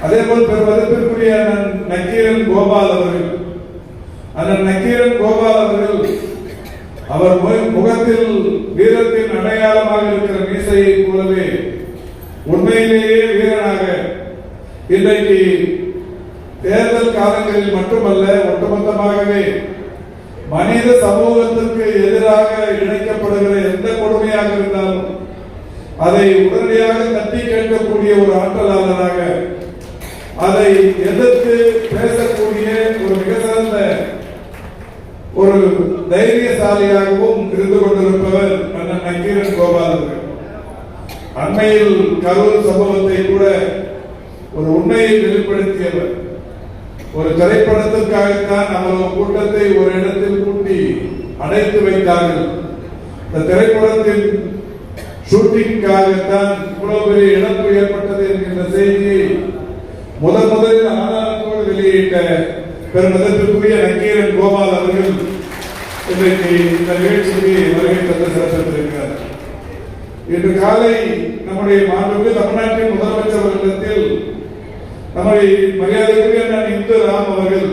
அதே போல் பெருமதிப்பிற்குரிய நக்கீரன் கோபால் அவர்கள், அண்ணன் நக்கீரன் கோபால் அவர்கள் அவர் முகத்தில் வீரத்தின் அடையாளமாக இருக்கிற மீசையை போலவே உண்மையிலேயே வீரனாக இன்றைக்கு தேர்தல் காலங்களில் மட்டுமல்ல, ஒட்டுமொத்தமாகவே மனித சமூகத்திற்கு எதிராக இணைக்கப்படுகிற எந்த கொடுமையாக இருந்தாலும் அதை உடனடியாக தட்டி கேட்கக்கூடிய ஒரு ஆற்றலாளராக, அதை எதிர்த்து பேசக்கூடிய ஒரு மிக சிறந்த ஒரு தைரியசாலியாகவும் இருந்து கொண்டிருப்பவர் அண்ணன் நக்கீரன் கோபால் அவர்கள். அண்மையில் கரூர் சம்பவத்தை கூட ஒரு உண்மையை வெளிப்படுத்தியவர். ஒரு திரைப்படத்திற்காகத்தான் அவ்வளவு கூட்டத்தை ஒரு இடத்தில் கூட்டி அடைத்து வைத்தார்கள். இந்த திரைப்படத்தின் ஷூட்டிங்காகத்தான் இவ்வளவு பெரிய இழப்பு ஏற்பட்டது என்கின்ற செய்தியை முதலில் ஆதாரத்தோடு வெளியிட்ட பெருமதிப்பிற்குரிய நக்கீரன் கோபால் அவர்கள் இன்றைக்கு இந்த நிகழ்ச்சிக்கு வருகை தந்து சிறப்பித்திருக்கிறார். இன்று காலை நம்முடைய மாண்புமிகு தமிழ்நாட்டின் முதலமைச்சர் அவர்களிடத்தில் நம்முடைய மரியாதைக்குரிய இந்து ராம் அவர்கள்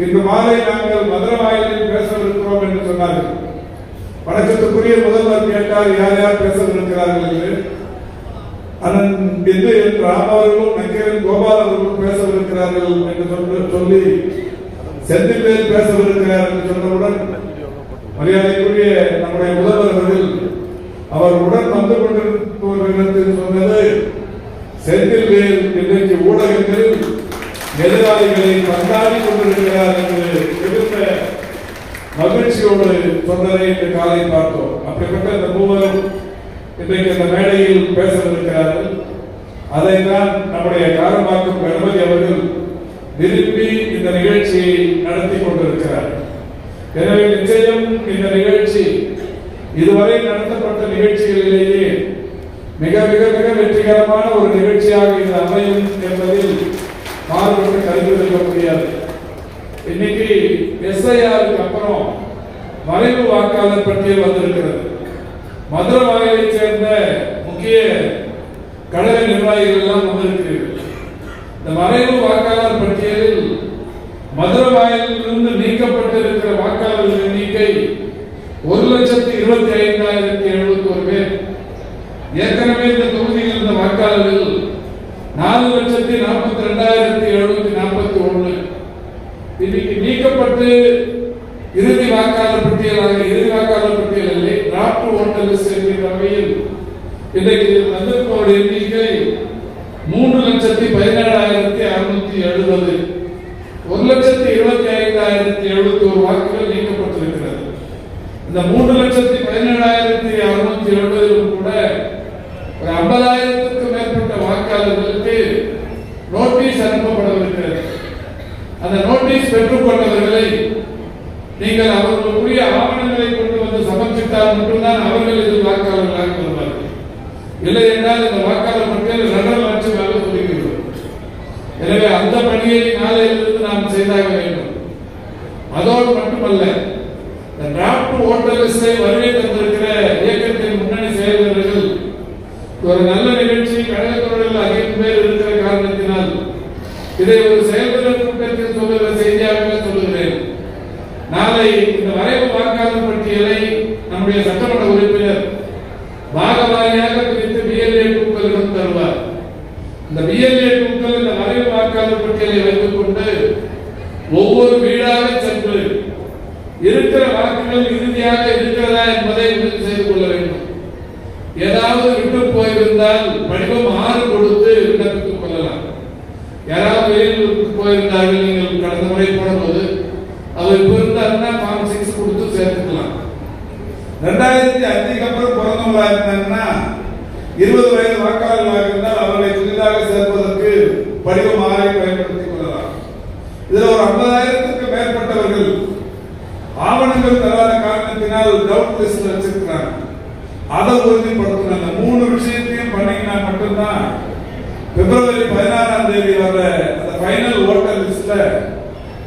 இன்று மாலை நாங்கள் மதுரவாயலில் பேசவிருக்கிறோம் என்று சொன்னார்கள். வணக்கத்துக்குரிய முதல்வர் கேட்டார், யார் யார் பேசவிருக்கிறார்கள் என்று. அண்ணன் இந்து ராம் அவர்களும் நக்கீரன் கோபால் அவர்களும் பேசவிருக்கிறார்கள் என்று சொல்லி செந்தில் பேசவிருக்கிறார் என்று சொன்னவுடன் மரியாதைக்குரிய நம்முடைய முதல்வர் அவர்கள் அவர் உடன் வந்து கொண்டிருப்பவர்களிடத்தில் சொன்னது, செந்தில் இன்றைக்கு ஊடகங்களில் எதிராளிகளை கொண்டாடி கொண்டிருக்கிறார் என்று மிகுந்த மகிழ்ச்சியோடு சொன்னதை இன்று காலை பார்த்தோம். அப்படிப்பட்ட இந்த மூவரும் இன்றைக்கு இந்த மேடையில் பேசவிருக்கிறார்கள். அதைத்தான் நம்முடைய காரம்பாக்கம் கணபதி அவர்கள் விரும்பி இந்த நிகழ்ச்சியை நடத்தி கொண்டிருக்கிறார். எனவே நிச்சயம் இந்த நிகழ்ச்சி இதுவரை நடத்தப்பட்ட நிகழ்ச்சிகளிலேயே மிக மிக மிக வெற்றிகரமான ஒரு நிகழ்ச்சியாக இது அமையும் என்பதில் மாறுபட்டு கருத்து இருக்க முடியாது. இன்னைக்கு எஸ்ஐஆருக்கு அப்புறம் மறைவு வாக்காளர் பட்டியல் வந்திருக்கிறது. மதுரவாயலை சேர்ந்த முக்கிய கழக நிர்வாகிகள் எல்லாம் வந்திருக்கிறீர்கள். இந்த மறைவு வாக்காளர் பட்டியலில் மதுரவாயலில் இருந்து நீக்கப்பட்டிருக்கிற வாக்காளர்கள் எண்ணிக்கை 1,25,701 பேர். ஏற்கனவே இந்த தொகுதியில் இருந்த வாக்காளர்கள் 4,42,741. இன்னைக்கு நீக்கப்பட்டு இறுதி வாக்காளர் பட்டியலில் டிராப்ட் ஓட்டர் லிஸ்ட் என்கிற வகையில் இன்றைக்கு வந்திருப்போர் எண்ணிக்கை 3,17,670. 1,25,771 வாக்குகள் நீக்கப்பட்டிருக்கிறது. இந்த 3,17,670 கூட ஒரு 50,000க்கு மேற்பட்ட வாக்காளர்களுக்கு நோட்டீஸ் அனுப்பப்படவிருக்கிறது. அந்த நோட்டீஸ் பெற்றுக் கொண்டவர்களை நீங்கள் அவர்களுக்குரிய ஆவணங்களை கொண்டு வந்து சமர்ப்பித்தால் மட்டும்தான் அவர்கள் இதில் வாக்காளர்களாக வருவார்கள். இல்லை என்றால் இந்த வாக்காளர் பட்டியல் 2,00,000 மேல சொல்லிவிடும். எனவே அந்த பணியை நாளையிலிருந்து நாம் செய்தாக வேண்டும். அதோடு மட்டுமல்ல, இந்த டிராப்ட் ஓட்டர் லிஸ்டை வருகை தந்திருக்கிற இயக்கத்தின் முன்னணி செயல்பாடுகள் ஒரு நல்ல நிகழ்ச்சி கழகத்தோடு அதிகம் பேர் இருக்கிற காரணத்தினால் இதை ஒரு செயல்பாடு கூட்டத்தில் சொல்லுகிற செய்தியாக சொல்லுகிறேன். நாளை இந்த வரைவு வாக்காளர் பட்டியலை நம்முடைய சட்டமன்ற உறுப்பினர் பாகவாரியாக பிரித்து பிஎல்ஏ டூக்களிடம் தருவார். இந்த பிஎல்ஏ டூக்கள் இந்த வரைவு வாக்காளர் பட்டியலை வைத்துக் கொண்டு ஒவ்வொரு வீடாக சென்று இருக்கிற வாக்குகள் இறுதியாக இருக்கிறதா என்பதை உறுதி செய்து கொள்ள வேண்டும். ஏதாவது விட்டு போயிருந்தால் படிவம் 6 கொடுத்து விண்ணப்பித்துக் கொள்ளலாம். யாராவது வெளியில் போயிருந்தார்கள், நீங்கள் கடந்த முறை போடும்போது அவர் இப்போ இருந்தாருன்னா ஃபார்ம் 6 கொடுத்து சேர்த்துக்கலாம். 2005க்கு அப்புறம் பிறந்தவங்களா இருந்தாங்கன்னா 20 வயது வாக்காளர்களாக இருந்தால் அவர்களை புதிதாக சேர்ப்பதற்கு படிவம் 6 பயன்படுத்திக் கொள்ளலாம். இதுல ஒரு 50,000க்கு மேற்பட்டவர்கள் ஆவணங்கள் தராத காரணத்தினால் டவுட் லிஸ்ட் வச்சிருக்கிறாங்க. அதை உறுதிப்படுத்தினாங்க. 3 விஷயத்தையும் பண்ணீங்கன்னா மட்டும்தான் பிப்ரவரி 16ஆம் தேதி வர அந்த ஃபைனல் ஓட்டர் லிஸ்ட்ல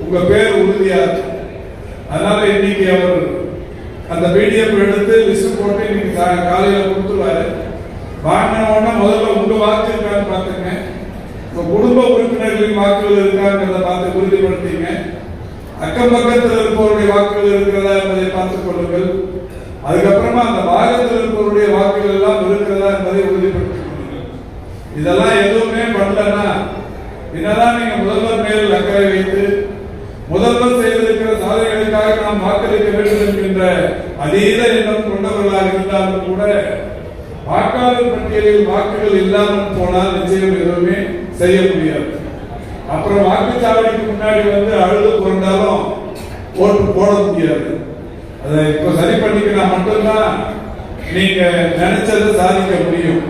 உங்க பேர் உறுதியா இருக்கு. அதனால இன்னைக்கு அவர் அந்த பிடிஎஃப் எடுத்து லிஸ்ட் போட்டு இன்னைக்கு காலையில கொடுத்துருவாரு. வாங்கின உடனே முதல்ல உங்க வாக்கு இருக்கான்னு பாத்துங்க. குடும்ப உறுப்பினர்களின் வாக்குகள் இருக்காங்கிறத பார்த்து உறுதிப்படுத்திங்க. அக்கம் பக்கத்தில் இருப்பவருடைய வாக்குகள் இருக்கிறதா என்பதை பார்த்துக் கொள்ளுங்கள். அதுக்கப்புறமா அந்த பாகத்தில் இருப்பவருடைய வாக்குகள் எல்லாம் இருக்கிறதா என்பதை உறுதிப்படுத்திக் கொள்ளுங்கள். இதெல்லாம் எதுவுமே பண்ணலன்னா என்னதான் நீங்க முதல்வர் மேல் அக்கறை வைத்து முதல்வர் செய்திருக்கிற சாதனைகளுக்காக நாம் வாக்களிக்க வேண்டும் என்கின்ற அதீத எண்ணம் கொண்டவர்களாக இருந்தாலும் கூட வாக்காளர் பட்டியலில் வாக்குகள் இல்லாமல் போனால் நிச்சயம் எதுவுமே செய்ய முடியாது. அப்புறம் வாக்குச்சாவடிக்கு முன்னாடி வந்து அழுது கொண்டாலும் ஓட்டு போட முடியாது. அதை இப்ப சரி பண்ணிக்கினா மட்டும்தான் நீங்க நினைச்சதை சாதிக்க முடியும்.